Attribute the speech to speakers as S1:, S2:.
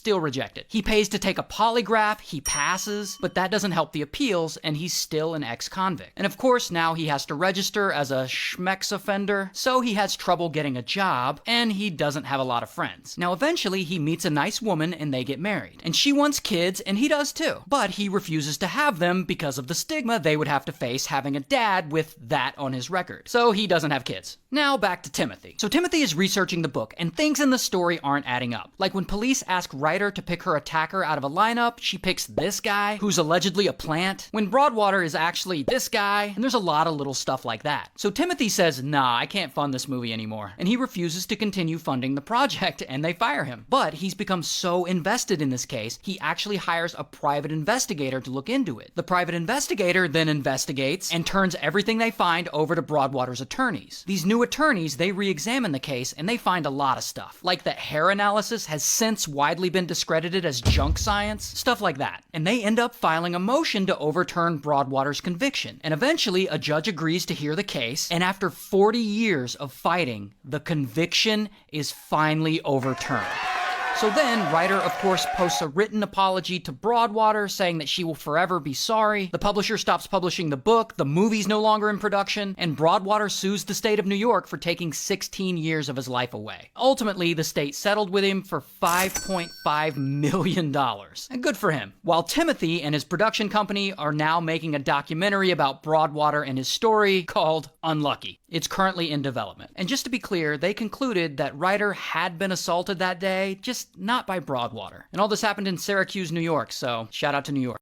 S1: Still rejected. He pays to take a polygraph, he passes, but that doesn't help the appeals, and he's still an ex-convict. And of course, now he has to register as a schmex offender, so he has trouble getting a job, and he doesn't have a lot of friends. Now, eventually, he meets a nice woman, and they get married. And she wants kids, and he does too. But he refuses to have them because of the stigma they would have to face having a dad with that on his record. So he doesn't have kids. Now, back to Timothy. So Timothy is researching the book, and things in the story aren't adding up. Like when police ask Ryder to pick her attacker out of a lineup, she picks this guy, who's allegedly a plant, when Broadwater is actually this guy, and there's a lot of little stuff like that. So Timothy says, nah, I can't fund this movie anymore, and he refuses to continue funding the project, and they fire him. But he's become so invested in this case, he actually hires a private investigator to look into it. The private investigator then investigates and turns everything they find over to Broadwater's attorneys. These new attorneys, they re-examine the case, and they find a lot of stuff, like that hair analysis has since widely been discredited as junk science, stuff like that. And they end up filing a motion to overturn Broadwater's conviction. And eventually, a judge agrees to hear the case, and after 40 years of fighting, the conviction is finally overturned. So then, Ryder, of course, posts a written apology to Broadwater saying that she will forever be sorry. The publisher stops publishing the book, the movie's no longer in production, and Broadwater sues the state of New York for taking 16 years of his life away. Ultimately, the state settled with him for $5.5 million. And good for him. While Timothy and his production company are now making a documentary about Broadwater and his story called Unlucky. It's currently in development. And just to be clear, they concluded that Ryder had been assaulted that day, just not by Broadwater. And all this happened in Syracuse, New York, so shout out to New York.